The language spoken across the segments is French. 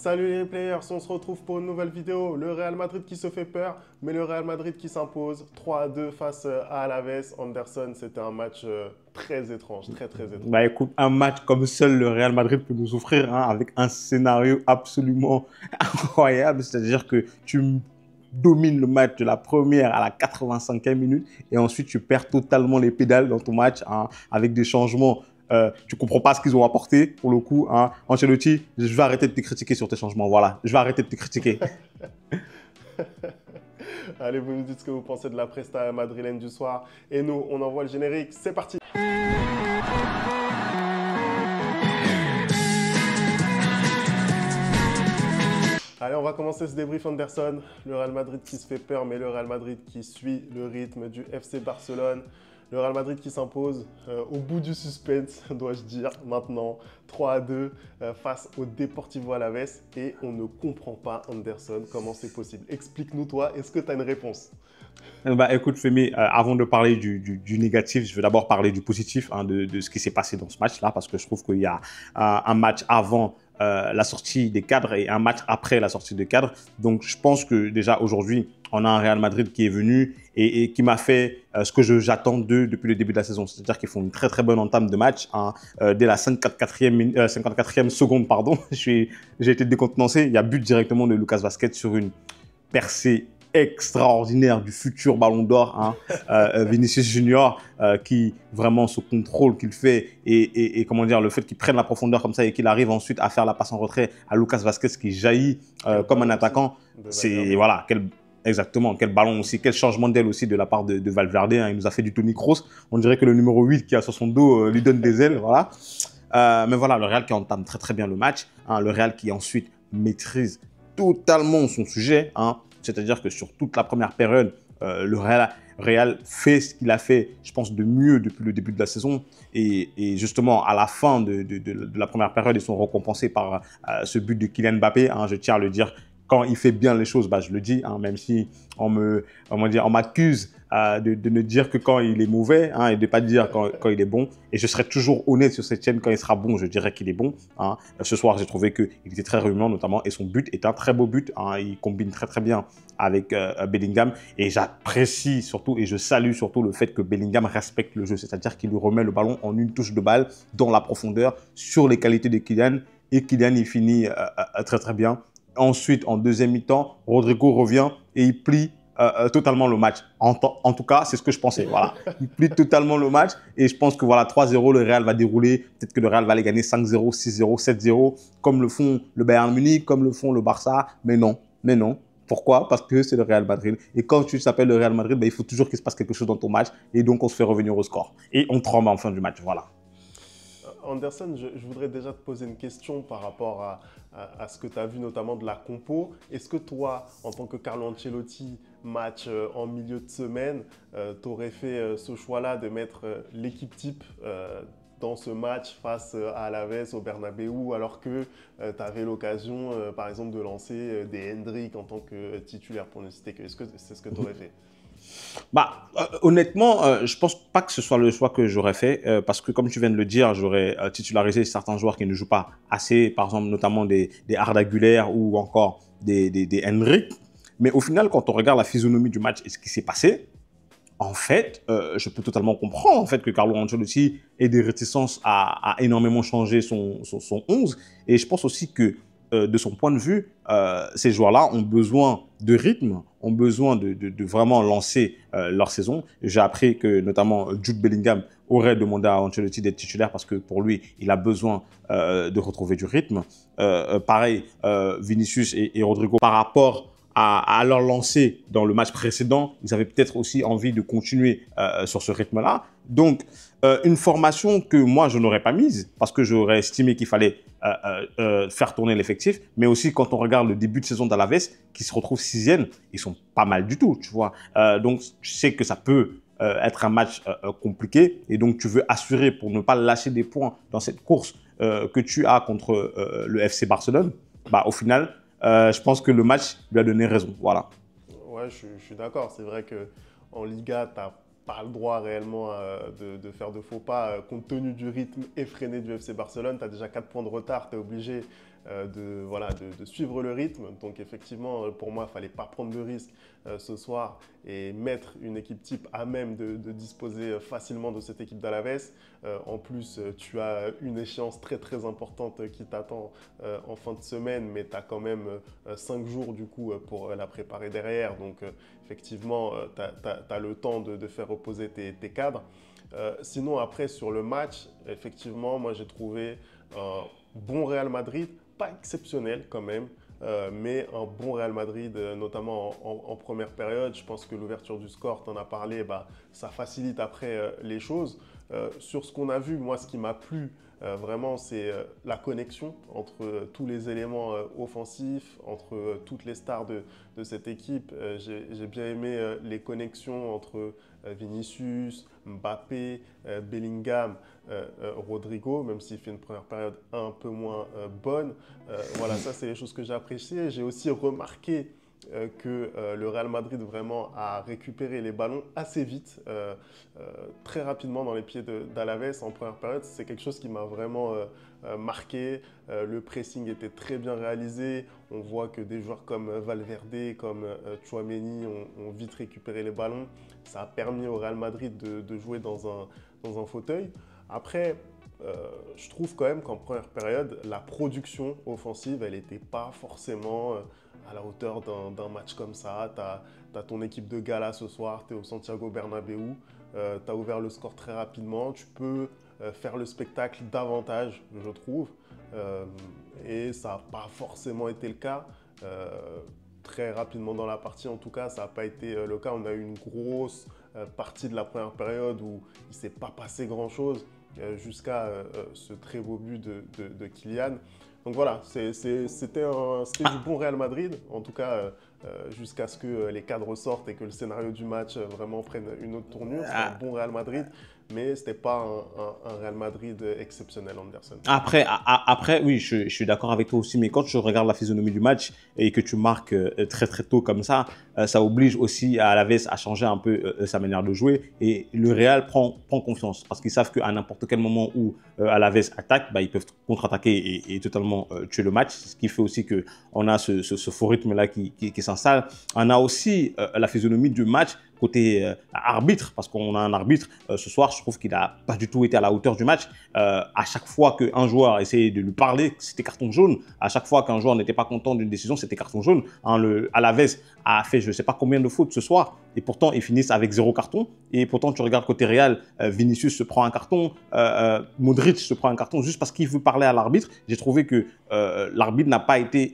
Salut les players, on se retrouve pour une nouvelle vidéo. Le Real Madrid qui se fait peur, mais le Real Madrid qui s'impose 3-2 face à Alaves. Anderson, c'était un match très étrange, très étrange. Bah écoute, un match comme seul le Real Madrid peut nous offrir, hein, avec un scénario absolument incroyable. C'est-à-dire que tu domines le match de la première à la 85e minute et ensuite tu perds totalement les pédales dans ton match, hein, avec des changements. Tu comprends pas ce qu'ils ont apporté pour le coup. Hein. Ancelotti, je vais arrêter de te critiquer sur tes changements. Voilà, je vais arrêter de te critiquer. Allez, vous nous dites ce que vous pensez de la presta madrilène du soir. Et nous, on envoie le générique. C'est parti! Allez, on va commencer ce débrief Anderson. Le Real Madrid qui se fait peur, mais le Real Madrid qui suit le rythme du FC Barcelone. Le Real Madrid qui s'impose au bout du suspense, dois-je dire, maintenant 3-2 face au Deportivo Alaves. Et on ne comprend pas, Anderson, comment c'est possible. Explique-nous, toi, est-ce que tu as une réponse? Bah, écoute, Femi, avant de parler du négatif, je vais d'abord parler du positif, hein, de ce qui s'est passé dans ce match-là, parce que je trouve qu'il y a un match avant la sortie des cadres et un match après la sortie des cadres. Donc, je pense que déjà aujourd'hui, on a un Real Madrid qui est venu et qui m'a fait ce que j'attends d'eux depuis le début de la saison. C'est-à-dire qu'ils font une très bonne entame de match. Hein, dès la 54e seconde, pardon, j'ai été décontenancé. Il y a but directement de Lucas Vazquez sur une percée extraordinaire du futur Ballon d'Or, hein, Vinicius Junior, qui vraiment ce contrôle qu'il fait et comment dire, le fait qu'il prenne la profondeur comme ça et qu'il arrive ensuite à faire la passe en retrait à Lucas Vazquez qui jaillit comme un attaquant, De c'est Valverde. voilà, exactement, quel ballon aussi, quel changement d'aile aussi de la part de Valverde, hein, il nous a fait du Toni Kroos, on dirait que le numéro 8 qui a sur son dos lui donne des ailes, voilà. Mais voilà, le Real qui entame très bien le match, hein, le Real qui ensuite maîtrise totalement son sujet, hein, c'est-à-dire que sur toute la première période, le Real fait ce qu'il a fait, je pense, de mieux depuis le début de la saison. Et justement, à la fin de la première période, ils sont récompensés par ce but de Kylian Mbappé. Hein, je tiens à le dire, quand il fait bien les choses, bah, je le dis, hein, même si on m'accuse de ne dire que quand il est mauvais, hein, et de ne pas dire quand il est bon. Et je serai toujours honnête sur cette chaîne, quand il sera bon, je dirais qu'il est bon. Hein. Ce soir, j'ai trouvé qu'il était très remuant notamment, et son but est un très beau but. Hein. Il combine très bien avec Bellingham, et j'apprécie surtout et je salue surtout le fait que Bellingham respecte le jeu, c'est-à-dire qu'il lui remet le ballon en une touche de balle dans la profondeur sur les qualités de Kylian, et Kylian il finit très bien. Ensuite, en deuxième mi-temps, Rodrigo revient et il plie totalement le match. En tout cas, c'est ce que je pensais. Voilà. Il plie totalement le match et je pense que voilà, 3-0, le Real va dérouler. Peut-être que le Real va les gagner 5-0, 6-0, 7-0, comme le font le Bayern Munich, comme le font le Barça. Mais non. Pourquoi? Parce que c'est le Real Madrid. Et quand tu t'appelles le Real Madrid, ben, il faut toujours qu'il se passe quelque chose dans ton match. Et donc, on se fait revenir au score. Et on tremble en fin du match. Voilà. Anderson, je voudrais déjà te poser une question par rapport à ce que tu as vu notamment de la compo. Est-ce que toi, en tant que Carlo Ancelotti, match en milieu de semaine, tu aurais fait ce choix-là de mettre l'équipe type dans ce match face à Alaves au Bernabéu, alors que tu avais l'occasion, par exemple, de lancer des Hendrick en tant que titulaire, pour ne citer que. Est-ce que c'est ce que tu aurais fait? Bah, honnêtement, je pense pas que ce soit le choix que j'aurais fait, parce que comme tu viens de le dire, j'aurais titularisé certains joueurs qui ne jouent pas assez, par exemple notamment des Arda Güler ou encore des Henrik. Mais au final, quand on regarde la physionomie du match et ce qui s'est passé, en fait, je peux totalement comprendre en fait, que Carlo Ancelotti ait des réticences à énormément changer son 11. Et je pense aussi que, de son point de vue, ces joueurs-là ont besoin de rythme, ont besoin de vraiment lancer leur saison. J'ai appris que notamment Jude Bellingham aurait demandé à Ancelotti d'être titulaire parce que pour lui, il a besoin de retrouver du rythme. Pareil, Vinicius et Rodrigo, par rapport à leur lancer dans le match précédent, ils avaient peut-être aussi envie de continuer sur ce rythme-là. Donc, une formation que moi, je n'aurais pas mise parce que j'aurais estimé qu'il fallait faire tourner l'effectif. Mais aussi, quand on regarde le début de saison d'Alaves, qui se retrouve sixième, ils sont pas mal du tout, tu vois. Donc, je sais que ça peut être un match compliqué. Et donc, tu veux assurer pour ne pas lâcher des points dans cette course que tu as contre le FC Barcelone. Bah, au final, je pense que le match lui a donné raison. Voilà. Ouais, je suis d'accord. C'est vrai qu'en Liga, tu n'as pas le droit réellement de faire de faux pas. Compte tenu du rythme effréné du FC Barcelone, tu as déjà 4 points de retard. Tu es obligé voilà, de suivre le rythme. Donc effectivement, pour moi, il ne fallait pas prendre de risque ce soir et mettre une équipe type à même de disposer facilement de cette équipe d'Alaves. En plus, tu as une échéance très très importante qui t'attend en fin de semaine, mais tu as quand même 5 jours du coup pour la préparer derrière. Donc effectivement, tu as le temps de faire reposer tes cadres. Sinon, après, sur le match, effectivement, moi j'ai trouvé un bon Real Madrid, pas exceptionnel quand même, mais un bon Real Madrid, notamment en première période. Je pense que l'ouverture du score, tu en as parlé, bah, ça facilite après les choses. Sur ce qu'on a vu, moi, ce qui m'a plu vraiment, c'est la connexion entre tous les éléments offensifs, entre toutes les stars de cette équipe. J'ai bien aimé les connexions entre Vinicius, Mbappé, Bellingham, Rodrigo, même s'il fait une première période un peu moins bonne. Voilà, ça, c'est les choses que j'ai appréciées. J'ai aussi remarqué que le Real Madrid vraiment a récupéré les ballons assez vite, très rapidement dans les pieds d'Alaves en première période. C'est quelque chose qui m'a vraiment marqué. Le pressing était très bien réalisé. On voit que des joueurs comme Valverde, comme Tchouaméni ont vite récupéré les ballons. Ça a permis au Real Madrid de jouer dans un fauteuil. Après, je trouve quand même qu'en première période, la production offensive, elle n'était pas forcément à la hauteur d'un match comme ça. Tu as ton équipe de gala ce soir, tu es au Santiago Bernabéu, tu as ouvert le score très rapidement, tu peux faire le spectacle davantage, je trouve. Et ça n'a pas forcément été le cas. Très rapidement dans la partie, en tout cas, ça n'a pas été le cas. On a eu une grosse partie de la première période où il ne s'est pas passé grand-chose jusqu'à ce très beau but de Kylian. Donc voilà, c'était du bon Real Madrid, en tout cas jusqu'à ce que les cadres sortent et que le scénario du match vraiment prenne une autre tournure. C'était un bon Real Madrid, mais ce n'était pas un Real Madrid exceptionnel, Anderson. Après oui, je suis d'accord avec toi aussi, mais quand tu regardes la physionomie du match et que tu marques très très tôt comme ça oblige aussi à Alaves à changer un peu sa manière de jouer, et le Real prend confiance parce qu'ils savent qu'à n'importe quel moment où Alaves attaque, bah, ils peuvent contre-attaquer et totalement tuer le match, ce qui fait aussi qu'on a ce faux rythme-là qui s'installe. On a aussi la physionomie du match côté arbitre, parce qu'on a un arbitre ce soir, je trouve qu'il n'a pas du tout été à la hauteur du match. À chaque fois qu'un joueur essayait de lui parler, c'était carton jaune. À chaque fois qu'un joueur n'était pas content d'une décision, c'était carton jaune. Alaves a fait je ne sais pas combien de fautes ce soir, et pourtant ils finissent avec 0 carton. Et pourtant tu regardes côté Real, Vinicius se prend un carton, Modric se prend un carton juste parce qu'il veut parler à l'arbitre. J'ai trouvé que l'arbitre n'a pas été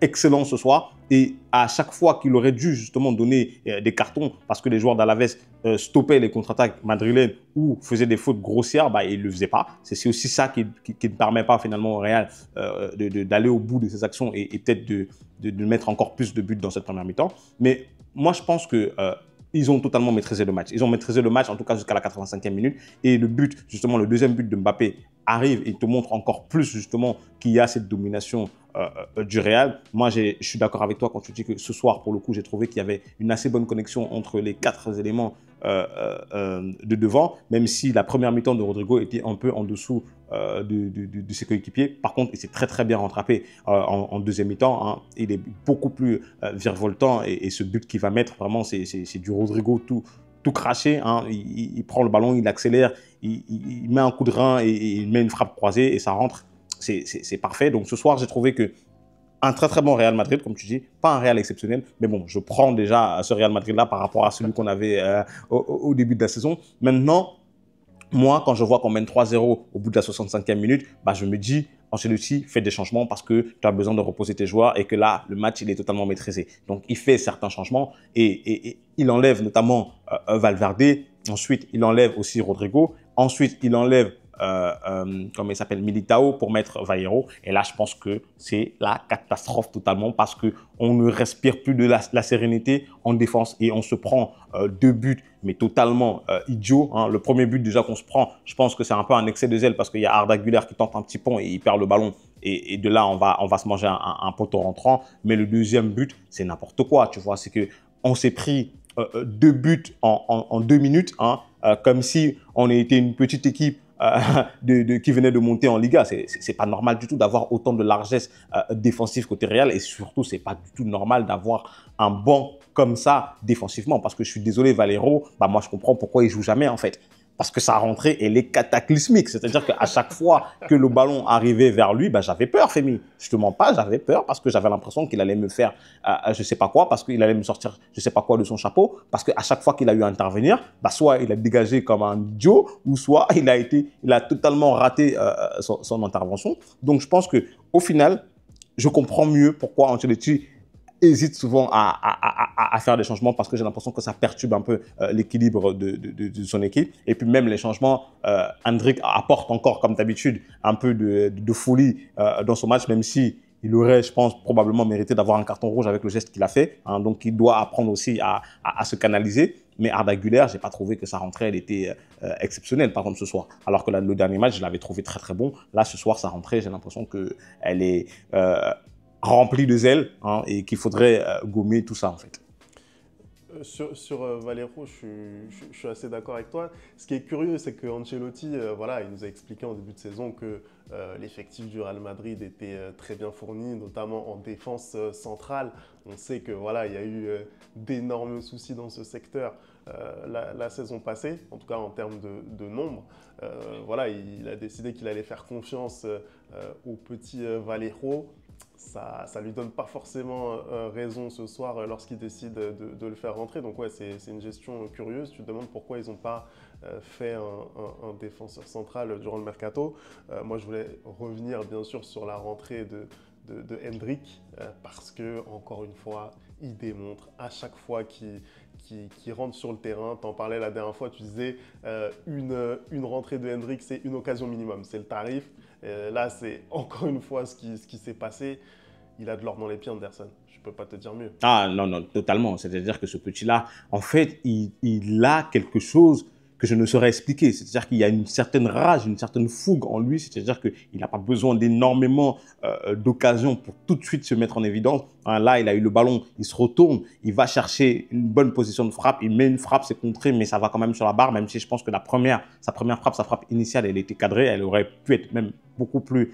excellent ce soir, et à chaque fois qu'il aurait dû justement donner des cartons parce que les joueurs d'Alaves stoppaient les contre-attaques madrilènes ou faisaient des fautes grossières, bah, il ne le faisait pas. C'est aussi ça qui ne permet pas finalement au Real d'aller au bout de ses actions et peut-être de mettre encore plus de buts dans cette première mi-temps. Mais moi je pense que ils ont totalement maîtrisé le match. Ils ont maîtrisé le match, en tout cas jusqu'à la 85e minute. Et le but, justement, le deuxième but de Mbappé arrive et te montre encore plus, justement, qu'il y a cette domination du Real. Moi, je suis d'accord avec toi quand tu dis que ce soir, pour le coup, j'ai trouvé qu'il y avait une assez bonne connexion entre les 4 éléments de devant, même si la première mi-temps de Rodrigo était un peu en dessous de ses coéquipiers. Par contre, il s'est très très bien rattrapé en deuxième mi-temps. Hein. Il est beaucoup plus virevoltant, et ce but qu'il va mettre, vraiment, c'est du Rodrigo tout craché. Hein. Il prend le ballon, il accélère, il met un coup de rein et il met une frappe croisée et ça rentre. C'est parfait. Donc ce soir, j'ai trouvé que un très très bon Real Madrid, comme tu dis, pas un Real exceptionnel, mais bon, je prends déjà ce Real Madrid-là par rapport à celui qu'on avait au début de la saison. Maintenant, moi, quand je vois qu'on mène 3-0 au bout de la 65e minute, bah, je me dis, Ancelotti, fais des changements parce que tu as besoin de reposer tes joueurs et que là, le match, il est totalement maîtrisé. Donc, il fait certains changements et il enlève notamment Valverde. Ensuite, il enlève aussi Rodrigo. Ensuite, il enlève comment il s'appelle, Militao, pour mettre Vallejo. Et là, je pense que c'est la catastrophe totalement parce qu'on ne respire plus de la sérénité en défense et on se prend 2 buts, mais totalement idiots. Hein. Le premier but déjà qu'on se prend, je pense que c'est un peu un excès de zèle parce qu'il y a Arda Güler qui tente un petit pont et il perd le ballon. Et de là, on va se manger un poteau rentrant. Mais le deuxième but, c'est n'importe quoi. Tu vois, c'est qu'on s'est pris 2 buts en 2 minutes, hein, comme si on était une petite équipe qui venait de monter en Liga. C'est pas normal du tout d'avoir autant de largesse défensive côté Real, et surtout, c'est pas du tout normal d'avoir un banc comme ça défensivement, parce que je suis désolé, Valero, bah moi je comprends pourquoi il joue jamais en fait. Parce que sa rentrée, elle est cataclysmique. C'est-à-dire qu'à chaque fois que le ballon arrivait vers lui, bah, j'avais peur, Femi. Je te mens pas, j'avais peur parce que j'avais l'impression qu'il allait me faire je sais pas quoi, parce qu'il allait me sortir je sais pas quoi de son chapeau, parce qu'à chaque fois qu'il a eu à intervenir, bah, soit il a dégagé comme un idiot, ou soit il a totalement raté son intervention. Donc je pense que au final, je comprends mieux pourquoi Ancelotti hésite souvent à faire des changements, parce que j'ai l'impression que ça perturbe un peu l'équilibre de son équipe. Et puis même les changements, Endrick apporte encore, comme d'habitude, un peu de folie dans son match, même si il aurait, je pense, probablement mérité d'avoir un carton rouge avec le geste qu'il a fait. Hein, donc il doit apprendre aussi à se canaliser. Mais Arda Güler, je n'ai pas trouvé que sa rentrée elle était exceptionnelle, par exemple, ce soir. Alors que le dernier match, je l'avais trouvé très très bon. Là, ce soir, sa rentrée, j'ai l'impression qu'elle est rempli de zèle, hein, et qu'il faudrait gommer tout ça en fait. Sur Valero, je suis assez d'accord avec toi. Ce qui est curieux, c'est que Ancelotti, voilà, il nous a expliqué en début de saison que l'effectif du Real Madrid était très bien fourni, notamment en défense centrale. On sait que voilà, il y a eu d'énormes soucis dans ce secteur la saison passée, en tout cas en termes de nombre. Voilà, il a décidé qu'il allait faire confiance au petit Valero. Ça ne lui donne pas forcément raison ce soir lorsqu'il décide de le faire rentrer. Donc ouais, c'est une gestion curieuse. Tu te demandes pourquoi ils n'ont pas fait un défenseur central durant le mercato. Moi, je voulais revenir bien sûr sur la rentrée de Endrick, parce que encore une fois, il démontre à chaque fois qu'il rentre sur le terrain. Tu en parlais la dernière fois, tu disais une rentrée de Endrick, c'est une occasion minimum, c'est le tarif. Là, c'est encore une fois ce qui s'est passé. Il a de l'or dans les pieds, Anderson. Je ne peux pas te dire mieux. Ah non, non, totalement. C'est-à-dire que ce petit-là, en fait, il a quelque chose que je ne saurais expliquer. C'est-à-dire qu'il y a une certaine rage, une certaine fougue en lui. C'est-à-dire qu'il n'a pas besoin d'énormément d'occasions pour tout de suite se mettre en évidence. Hein, là, il a eu le ballon, il se retourne, il va chercher une bonne position de frappe, il met une frappe, c'est contré, mais ça va quand même sur la barre, même si je pense que sa première frappe, sa frappe initiale, elle était cadrée, elle aurait pu être même beaucoup plus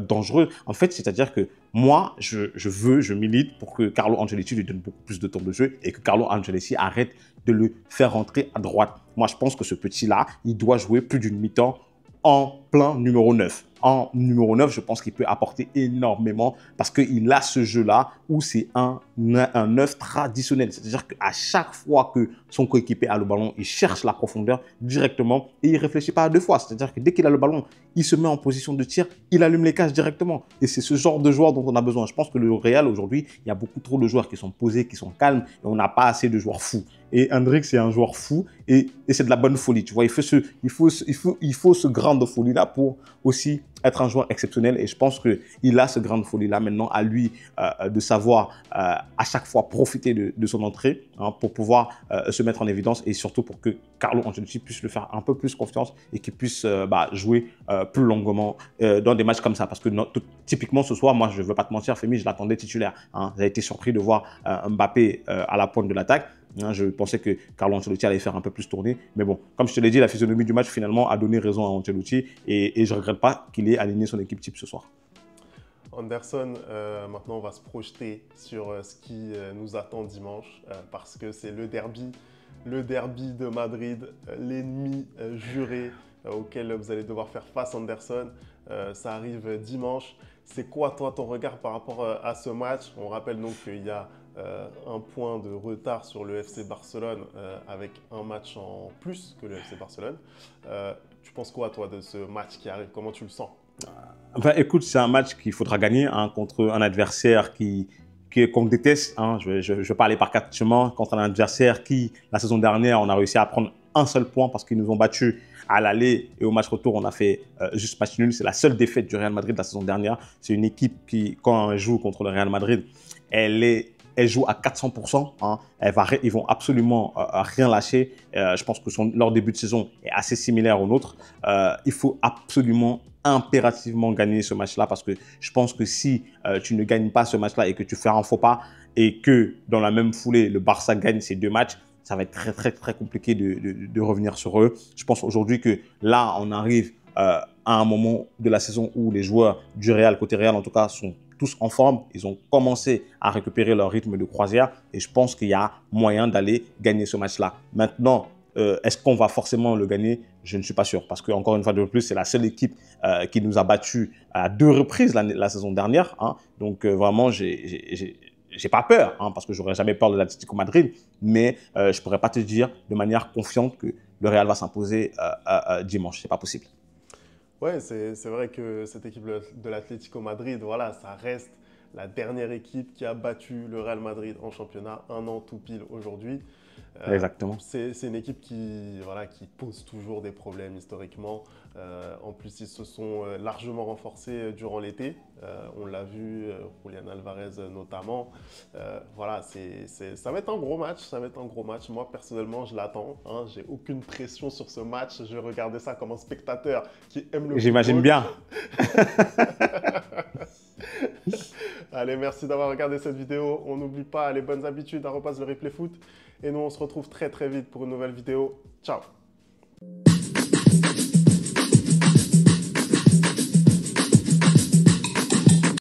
dangereuse. En fait, c'est-à-dire que moi, je milite pour que Carlo Ancelotti lui donne beaucoup plus de temps de jeu et que Carlo Ancelotti arrête de le faire rentrer à droite. Moi, je pense que ce petit-là, il doit jouer plus d'une mi-temps en plein numéro 9. En numéro 9, je pense qu'il peut apporter énormément parce qu'il a ce jeu-là où c'est un 9 traditionnel. C'est-à-dire qu'à chaque fois que son coéquipier a le ballon, il cherche la profondeur directement et il ne réfléchit pas à deux fois. C'est-à-dire que dès qu'il a le ballon, il se met en position de tir, il allume les cages directement. Et c'est ce genre de joueur dont on a besoin. Je pense que le Real, aujourd'hui, il y a beaucoup trop de joueurs qui sont posés, qui sont calmes et on n'a pas assez de joueurs fous. Et Endrick, c'est un joueur fou et c'est de la bonne folie. Tu vois, il faut ce grain de folie-là pour aussi être un joueur exceptionnel. Et je pense qu'il a ce grain de folie-là maintenant à lui de savoir à chaque fois profiter de son entrée, hein, pour pouvoir se mettre en évidence et surtout pour que Carlo Ancelotti puisse le faire un peu plus confiance et qu'il puisse jouer plus longuement dans des matchs comme ça. Parce que typiquement ce soir, moi je ne veux pas te mentir, Femi, je l'attendais titulaire. Hein. J'ai été surpris de voir Mbappé à la pointe de l'attaque. Hein, je pensais que Carlo Ancelotti allait faire un peu plus tourner. Mais bon, comme je te l'ai dit, la physionomie du match finalement a donné raison à Ancelotti et je ne regrette pas qu'il ait aligné son équipe type ce soir. Anderson, maintenant on va se projeter sur ce qui nous attend dimanche parce que c'est le derby de Madrid, l'ennemi juré auquel vous allez devoir faire face, Anderson. Ça arrive dimanche. C'est quoi toi ton regard par rapport à ce match? On rappelle donc qu'il y a un point de retard sur le FC Barcelone avec un match en plus que le FC Barcelone. Tu penses quoi toi de ce match qui arrive? Comment tu le sens? Enfin, écoute, c'est un match qu'il faudra gagner, hein, contre un adversaire qu'on déteste. Hein. Je vais pas aller par quatre chemins, contre un adversaire qui, la saison dernière, on a réussi à prendre un seul point parce qu'ils nous ont battus à l'aller et au match retour, on a fait juste match nul. C'est la seule défaite du Real Madrid la saison dernière. C'est une équipe qui, quand elle joue contre le Real Madrid, elle joue à 400%. Hein. Ils vont absolument rien lâcher. Je pense que leur début de saison est assez similaire au nôtre. Il faut absolument, impérativement gagner ce match-là parce que je pense que si tu ne gagnes pas ce match-là et que tu fais un faux pas et que dans la même foulée, le Barça gagne ces deux matchs, ça va être très, très, très compliqué de revenir sur eux. Je pense aujourd'hui que là, on arrive à un moment de la saison où les joueurs du Real, côté Real en tout cas, sont tous en forme. Ils ont commencé à récupérer leur rythme de croisière et je pense qu'il y a moyen d'aller gagner ce match-là. Maintenant, est-ce qu'on va forcément le gagner? Je ne suis pas sûr parce qu'encore une fois de plus, c'est la seule équipe qui nous a battus à 2 reprises la saison dernière. Hein. Donc vraiment, j'ai pas peur hein, parce que j'aurais jamais peur de l'Atlético Madrid, mais je pourrais pas te dire de manière confiante que le Real va s'imposer dimanche. C'est pas possible. Ouais, c'est vrai que cette équipe de l'Atlético Madrid, voilà, ça reste la dernière équipe qui a battu le Real Madrid en championnat, un an tout pile aujourd'hui. Exactement. C'est une équipe qui, voilà, qui pose toujours des problèmes historiquement. En plus, ils se sont largement renforcés durant l'été. On l'a vu, Julián Alvarez notamment. Voilà, ça va être un gros match. Ça va être un gros match. Moi, personnellement, je l'attends. Hein. J'ai aucune pression sur ce match. Je regardais ça comme un spectateur qui aime le football. J'imagine bien. Allez, merci d'avoir regardé cette vidéo. On n'oublie pas les bonnes habitudes, @ le replay foot. Et nous, on se retrouve très très vite pour une nouvelle vidéo. Ciao!